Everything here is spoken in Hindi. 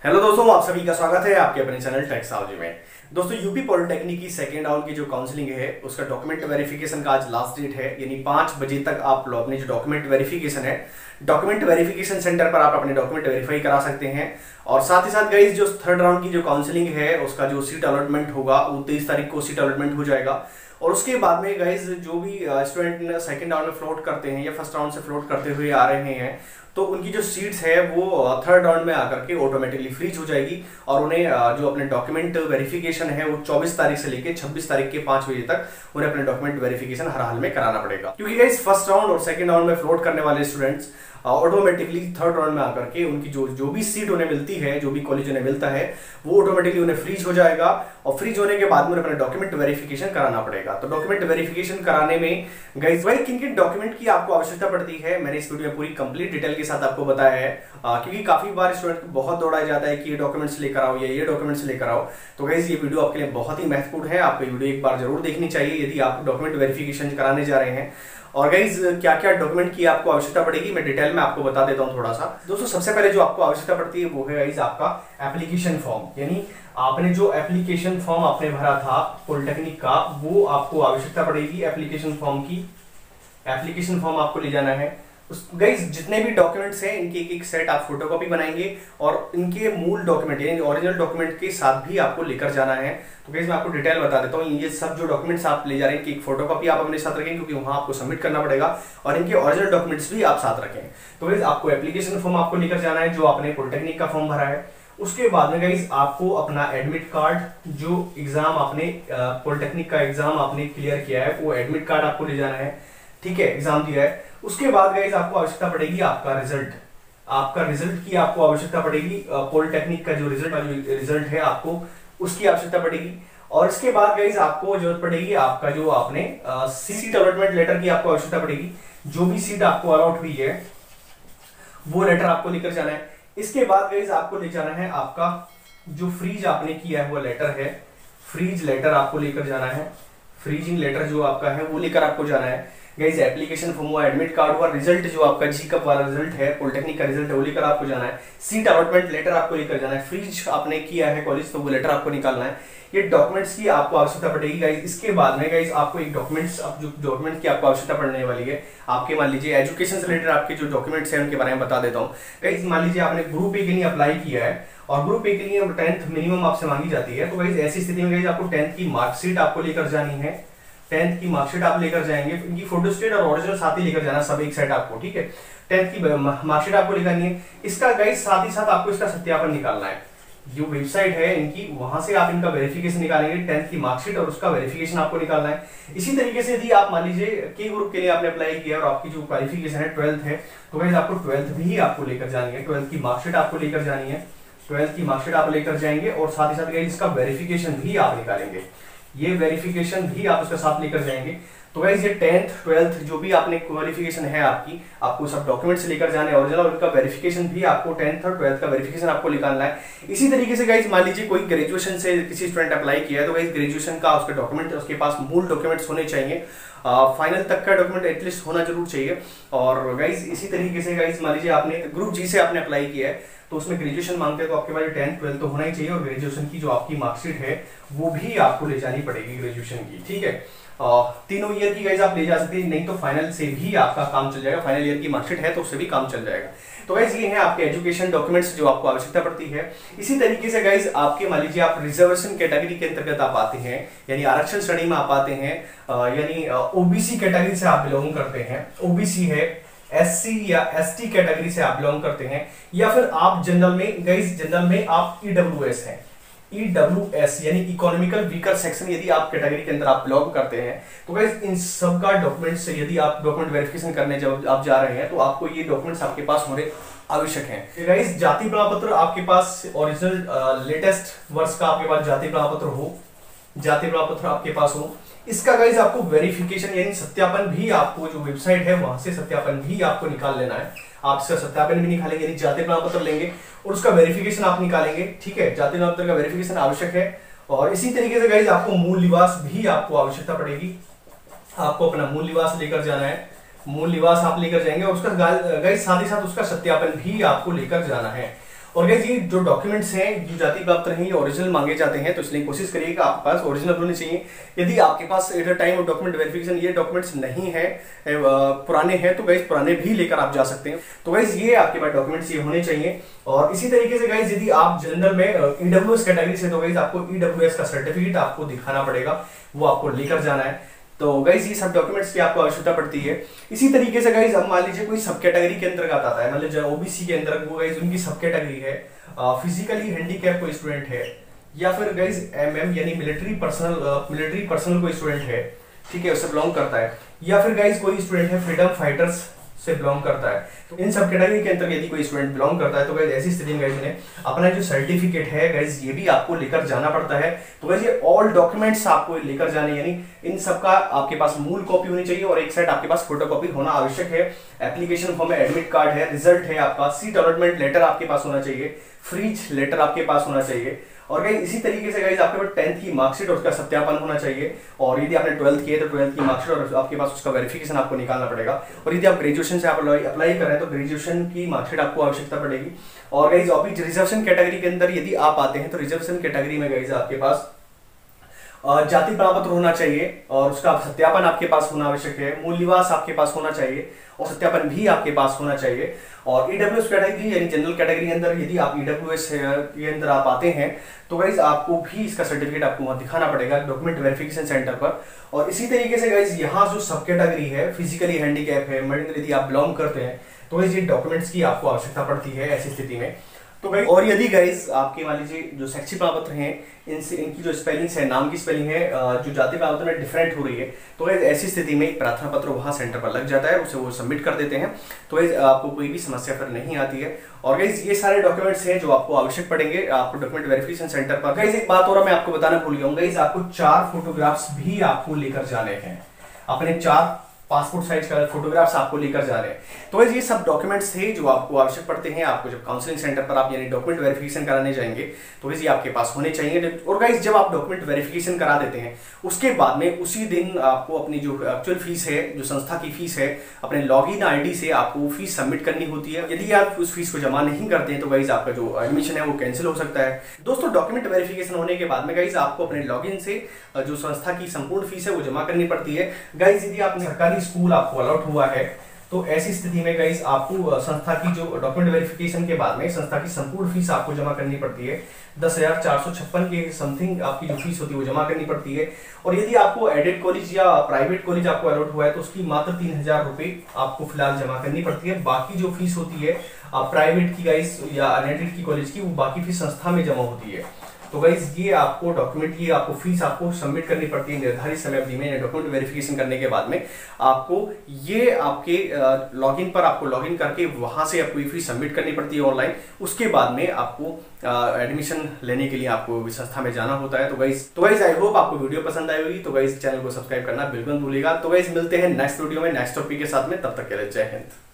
हेलो दोस्तों, आप सभी का स्वागत है आपके अपने चैनल टेक्सोलॉजी में। दोस्तों, यूपी पॉलिटेक्निक की सेकेंड राउंड की जो काउंसलिंग है उसका डॉक्यूमेंट वेरिफिकेशन का आज लास्ट डेट है, यानी 5 बजे तक आप लोग अपने जो डॉक्यूमेंट वेरिफिकेशन है डॉक्यूमेंट वेरिफिकेशन सेंटर पर आप अपने डॉक्यूमेंट वेरीफाई करा सकते हैं। और साथ ही साथ गाइस, जो थर्ड राउंड की जो काउंसलिंग है उसका जो सीट अलॉटमेंट होगा वो 23 तारीख को सीट अलॉटमेंट हो जाएगा। और उसके बाद में गाइज जो भी स्टूडेंट सेकंड राउंड में फ्लोट करते हैं या फर्स्ट राउंड से फ्लोट करते हुए आ रहे हैं तो उनकी जो सीट्स है वो थर्ड राउंड में आकर के ऑटोमेटिकली फ्रीज हो जाएगी और उन्हें जो अपने डॉक्यूमेंट वेरिफिकेशन है वो 24 तारीख से लेकर 26 तारीख के 5 बजे तक उन्हें अपने डॉक्यूमेंट वेरिफिकेशन हर हाल में कराना पड़ेगा। क्योंकि गाइस फर्स्ट राउंड और सेकंड राउंड में फ्लोट करने वाले स्टूडेंट्स ऑटोमेटिकली थर्ड राउंड में आकर के उनकी जो भी सीट उन्हें मिलती है, जो भी कॉलेज उन्हें मिलता है वो ऑटोमेटिकली उन्हें फ्रीज हो जाएगा और फ्रीज होने के बाद में अपना डॉक्यूमेंट वेरिफिकेशन कराना पड़ेगा। तो डॉक्यूमेंट वेरिफिकेशन कराने में गाइस भाई किन किन डॉक्यूमेंट की आपको आवश्यकता पड़ती है मैंने इस वीडियो में पूरी कंप्लीट डिटेल के साथ आपको बताया है। क्योंकि काफी बार स्टूडेंट को बहुत दौड़ाया जाता है कि ये डॉक्यूमेंट्स लेकर आओ या ये डॉक्यूमेंट्स लेकर आओ। तो गाइस ये वीडियो आपके लिए बहुत ही महत्वपूर्ण है, आपको ये वीडियो एक बार जरूर देखनी चाहिए यदि आप डॉक्यूमेंट वेरिफिकेशन कराने जा रहे हैं। और गाइज क्या क्या डॉक्यूमेंट की आपको आवश्यकता पड़ेगी मैं डिटेल में आपको बता देता हूं थोड़ा सा। दोस्तों, सबसे पहले जो आपको आवश्यकता पड़ती है वो है गाइज आपका एप्लीकेशन फॉर्म, यानी आपने जो एप्लीकेशन फॉर्म आपने भरा था पॉलिटेक्निक का वो आपको आवश्यकता पड़ेगी एप्लीकेशन फॉर्म की। एप्लीकेशन फॉर्म आपको ले जाना है। गाइज जितने भी डॉक्यूमेंट्स हैं इनके एक सेट आप फोटोकॉपी बनाएंगे और इनके मूल डॉक्यूमेंट यानी ओरिजिनल डॉक्यूमेंट के साथ भी आपको लेकर जाना है। तो गाइज मैं आपको डिटेल बता देता हूँ, ये सब जो डॉक्यूमेंट्स आप ले जा रहे हैं कि एक फोटोकॉपी आप अपने साथ रखें क्योंकि वहां आपको सबमिट करना पड़ेगा और इनके ओरिजिनल डॉक्यूमेंट्स भी आप साथ रखें। तो गाइज आपको एप्लीकेशन फॉर्म आपको लेकर जाना है जो आपने पॉलिटेक्निक का फॉर्म भरा है। उसके बाद में गाइज आपको अपना एडमिट कार्ड, जो एग्जाम आपने पॉलिटेक्निक का एग्जाम आपने क्लियर किया है वो एडमिट कार्ड आपको ले जाना है। ठीक है, एग्जाम दिया है। उसके बाद गाइज आपको आवश्यकता पड़ेगी आपका रिजल्ट की आपको आवश्यकता पड़ेगी। पॉलिटेक्निक का जो रिजल्ट है आपको उसकी आवश्यकता पड़ेगी। और इसके बाद गाइज आपको जरूरत पड़ेगी आपका जो आपने सीट अलॉटमेंट लेटर की आपको आवश्यकता पड़ेगी। जो भी सीट आपको अलॉट हुई है वो लेटर आपको लेकर जाना है। इसके बाद गाइज आपको ले जाना है आपका जो फ्रीज आपने किया है वो लेटर है, फ्रीज लेटर आपको लेकर जाना है। फ्रीजिंग लेटर जो आपका है वो लेकर आपको जाना है। गाइस एप्लीकेशन फॉर्म हुआ, एडमिट कार्ड हुआ, रिजल्ट जो आपका जी कप वाला रिजल्ट है पॉलिटेक्निक का रिजल्ट है वो लेकर आपको जाना है। सीट अलॉटमेंट लेटर आपको लेकर जाना है। फ्रीज आपने किया है कॉलेज तो वो लेटर आपको निकालना है। ये डॉक्यूमेंट्स की आपको आवश्यकता पड़ेगी गाइस। इसके बाद में गाइस आपको एक डॉक्यूमेंट्स जो डॉक्यूमेंट की आपको आवश्यकता पड़ने वाली है आपके, मान लीजिए एजुकेशन से रिलेटेड आपके जो डॉक्यूमेंट्स हैं उनके बारे में बता देता हूँ। गाइस मान लीजिए आपने ग्रुप ए के लिए अप्लाई किया है और ग्रुप ए के लिए 10th मिनिमम आपसे मांगी जाती है। तो गाइस ऐसी स्थिति में गाइस आपको 10th की मार्कशीट आपको लेकर जानी है। 10th की मार्कशीट आप लेकर जाएंगे, इनकी फोटोस्टेट और ओरिजिनल साथ ही लेकर जाना, सब एक सेट आपको। ठीक है, 10th की मार्कशीट आपको लेकर आनी है। इसका गाइस साथ ही साथ आपको इसका सत्यापन निकालना है। जो वेबसाइट है इनकी वहां से आप इनका वेरिफिकेशन निकालेंगे। 10th की मार्कशीट और उसका वेरिफिकेशन आपको निकालना है। इसी तरीके से यदि आप मान लीजिए के ग्रुप के लिए आपने अप्लाई किया और आपकी जो क्वालिफिकेशन है 12th है तो गाइस आपको 12th भी आपको लेकर जानी है। 12th की मार्कशीट आपको लेकर जानी है। 12th की मार्कशीट आप लेकर जाएंगे और साथ ही साथ गाइस इसका वेरिफिकेशन भी आप निकालेंगे। ये वेरिफिकेशन भी आप उसके साथ लेकर जाएंगे। तो गाइस ये 10th 12th जो भी आपने क्वालिफिकेशन है आपकी, आपको सब डॉक्यूमेंट्स लेकर जाने हैं ओरिजिनल और उनका वेरिफिकेशन भी आपको 10th और 12th का वेरिफिकेशन आपको निकालना है। इसी तरीके से गाइस मान लीजिए कोई ग्रेजुएशन से किसी स्टूडेंट अप्लाई किया है तो गाइस ग्रेजुएशन का उसका डॉक्यूमेंट उसके पास मूल डॉक्यूमेंट्स होने चाहिए। फाइनल तक का डॉक्यूमेंट एटलीस्ट होना जरूर चाहिए। और गाइस इसी तरीके से गाइस मान लीजिए आपने ग्रुप जी से आपने अप्लाई किया है तो उसमें ग्रेजुएशन मांगते हैं तो आपके पास 10th 12th तो होना ही चाहिए और ग्रेजुएशन की जो आपकी मार्कशीट है वो भी आपको ले जानी पड़ेगी ग्रेजुएशन की। ठीक है, तीनों ईयर की गाइस आप ले जा सकते हैं, नहीं तो फाइनल से भी आपका काम चल जाएगा। फाइनल ईयर की मार्कशीट है तो उससे भी काम चल जाएगा। तो गाइस ये है आपके एजुकेशन डॉक्यूमेंट्स जो आपको आवश्यकता पड़ती है। इसी तरीके से गाइस आपके मान लीजिए आप रिजर्वेशन कैटेगरी के अंतर्गत आप आते हैं, यानी आरक्षण श्रेणी में आप आते हैं, यानी ओबीसी कैटेगरी से आप बिलोंग करते हैं, ओबीसी है, एससी या एसटी कैटेगरी से आप बिलोंग करते हैं, या फिर आप जनरल में गाइस जनरल में आप ईडब्ल्यूएस हैं, ईडब्ल्यूएस यानी इकोनॉमिकल वीकर सेक्शन यदि आप कैटेगरी के अंदर आप बिलोंग करते हैं तो गाइस इन सब का डॉक्यूमेंट्स यदि आप डॉक्यूमेंट वेरिफिकेशन करने जब आप जा रहे हैं तो आपको ये डॉक्यूमेंट्स आपके पास होने आवश्यक हैं। गाइस जाति प्रमाण पत्र आपके पास ओरिजिनल लेटेस्ट वर्ष का आपके पास जाति प्रमाण पत्र हो, जाति प्रमाण पत्र आपके पास हो। इसका गाइस आपको वेरिफिकेशन यानी सत्यापन भी आपको जो वेबसाइट है वहां से सत्यापन भी आपको निकाल लेना है। आप इसका सत्यापन भी निकालेंगे, यानी जाति प्रमाण पत्र लेंगे और उसका वेरिफिकेशन आप निकालेंगे। ठीक है, जाति प्रमाण पत्र का वेरिफिकेशन आवश्यक है। और इसी तरीके से गाइस आपको मूल निवास भी आपको आवश्यकता पड़ेगी। आपको अपना मूल निवास लेकर जाना है, मूल निवास आप लेकर जाएंगे और उसका गाइस साथ ही साथ उसका सत्यापन भी आपको लेकर जाना है। और गाइस ये जो डॉक्यूमेंट्स हैं ये जाति प्राप्त नहीं, ओरिजिनल मांगे जाते हैं, तो इसलिए कोशिश करिए कि आपके पास ओरिजिनल होने चाहिए। यदि आपके पास at the time of document verification ये डॉक्यूमेंट्स नहीं है, पुराने हैं, तो गाइस पुराने भी लेकर आप जा सकते हैं। तो गाइस ये आपके पास डॉक्यूमेंट्स ये होने चाहिए। और इसी तरीके से गाइस यदि आप जनरल में ईडब्ल्यूएस कैटेगरी से, तो गाइस आपको ईडब्ल्यूएस का सर्टिफिकेट आपको दिखाना पड़ेगा, वो आपको लेकर जाना है। तो गाइस ये सब डॉक्यूमेंट्स की आपको आवश्यकता पड़ती है। इसी तरीके से गाइस अब मान लीजिए कोई सब कैटेगरी के अंतर्गत आता है, मतलब ओबीसी के अंदर, वो गाइस उनकी सब कैटेगरी है, फिजिकली हैंडीकैप कोई स्टूडेंट है, या फिर गाइस एमएम यानी मिलिट्री पर्सनल कोई स्टूडेंट है, ठीक है, उससे बिलोंग करता है, या फिर गाइस कोई स्टूडेंट है फ्रीडम फाइटर्स से बिलोंग करता है। तो इन सब कैटेगरी के अंतर्गत यदि कोई स्टूडेंट बिलोंग करता है तो गाइस ऐसी स्थिति में गाइस उन्हें अपना जो सर्टिफिकेट है गाइस ये भी आपको लेकर जाना पड़ता है। तो गाइस ये ऑल डॉक्यूमेंट्स आपको लेकर जाने, यानी इन सब का आपके पास मूल कॉपी होनी चाहिए और एक साइड आपके पास फोटोकॉपी होना आवश्यक है। एप्लीकेशन फॉर्म है, एडमिट कार्ड है, रिजल्ट है आपका, सीट अलॉटमेंट लेटर आपके पास होना चाहिए, फ्रीज लेटर आपके पास होना चाहिए। और गाइस इसी तरीके से गाइस आपके पास 10th की मार्कशीट और उसका सत्यापन होना चाहिए। और यदि आपने 12th की है तो 12th की मार्कशीट और आपके पास उसका वेरिफिकेशन आपको निकालना पड़ेगा। और यदि आप ग्रेजुएशन से आप अप्लाई कर रहे हैं तो ग्रेजुएशन की मार्कशीट आपको आवश्यकता पड़ेगी। और गाइस अभी रिजर्वेशन कैटेगरी के अंदर यदि आप आते हैं तो रिजर्वेशन कैटेगरी में गाइस आपके पास जाति प्रमाण पत्र होना चाहिए और उसका सत्यापन आपके पास होना आवश्यक है, मूल निवास आपके पास होना चाहिए और सत्यापन भी आपके पास होना चाहिए। और ईडब्ल्यूएस कैटेगरी यानी जनरल कैटेगरी के अंदर यदि आप ईडब्ल्यूएस के अंदर आप आते हैं तो गाइज आपको भी इसका सर्टिफिकेट आपको वहां दिखाना पड़ेगा डॉक्यूमेंट वेरिफिकेशन सेंटर पर। और इसी तरीके से गाइज यहाँ जो सब कैटेगरी है, फिजिकली हैंडीकैप है, मेडिकल यदि आप बिलोंग करते हैं तो गाइज ये डॉक्यूमेंट्स की आपको आवश्यकता पड़ती है ऐसी स्थिति में। तो गाइस और यदि गाइस आपके मान लीजिए जो शैक्षिक प्रमाण पत्र हैं इनसे इनकी जो स्पेलिंग्स है, नाम की स्पेलिंग है जो जाति प्रमाण पत्र में डिफरेंट हो रही है, तो गाइस ऐसी स्थिति में एक प्रार्थना पत्र वहां सेंटर पर लग जाता है, उसे वो सबमिट कर देते हैं, तो गाइस आपको कोई भी समस्या फिर नहीं आती है। और गाइस ये सारे डॉक्यूमेंट्स हैं जो आपको आवश्यक पड़ेंगे आपको डॉक्यूमेंट वेरिफिकेशन सेंटर पर। गाइस एक बात और मैं आपको बताना भूल गया हूँ, गाइस आपको 4 फोटोग्राफ्स भी आपको लेकर जाने हैं, अपने 4 पासपोर्ट साइज का फोटोग्राफ्स आपको लेकर जा रहे हैं। तो ये सब डॉक्यूमेंट्स थे जो आपको आवश्यक पड़ते हैं। आपको जब काउंसलिंग सेंटर पर आप यानी डॉक्यूमेंट वेरिफिकेशन कराने जाएंगे तो ये आपके पास होने चाहिए। और गाइस जब आप डॉक्यूमेंट वेरिफिकेशन करा देते हैं उसके बाद में उसी दिन आपको अपनी जो एक्चुअल फीस है, जो संस्था की फीस है, अपने लॉगिन आईडी से आपको फीस सबमिट करनी होती है। यदि आप उस फीस को जमा नहीं करते हैं तो गाइस आपका जो एडमिशन है वो कैंसिल हो सकता है। दोस्तों डॉक्यूमेंट वेरिफिकेशन होने के बाद में गाइस आपको अपने लॉगिन से जो संस्था की संपूर्ण फीस है वो जमा करनी पड़ती है। गाइस यदि आप सरकारी स्कूल आपको अलॉट हुआ है तो ऐसी स्थिति में गाइस आपको संस्था की जो डॉक्यूमेंट वेरिफिकेशन के बाद में संस्था की संपूर्ण फीस आपको जमा करनी पड़ती है। 10,456 के समथिंग आपकी जो फीस होती है वो जमा करनी पड़ती है। और यदि आपको एडेड कॉलेज या प्राइवेट कॉलेज आपको अलॉट हुआ है तो उसकी मात्र 3,000 रुपए आपको फिलहाल जमा करनी पड़ती है। बाकी जो फीस होती है प्राइवेट की गाइस या अनएडेड की कॉलेज की, वो बाकी फीस संस्था में जमा होती है। तो गाइस ये आपको डॉक्यूमेंट की आपको फीस आपको सबमिट करनी पड़ती है निर्धारित समय अवधि में। डॉक्यूमेंट वेरिफिकेशन करने के बाद में आपको ये आपके लॉगिन पर आपको लॉगिन करके वहां से आपको ये फीस सबमिट करनी पड़ती है ऑनलाइन। उसके बाद में आपको एडमिशन लेने के लिए आपको संस्था में जाना होता है। तो गाइस आई होप आपको वीडियो पसंद आई होगी। तो गाइस चैनल को सब्सक्राइब करना बिल्कुल भूलिएगा। तो गाइस मिलते हैं नेक्स्ट वीडियो में नेक्स्ट टॉपिक के साथ में, तब तक के लिए जय हिंद।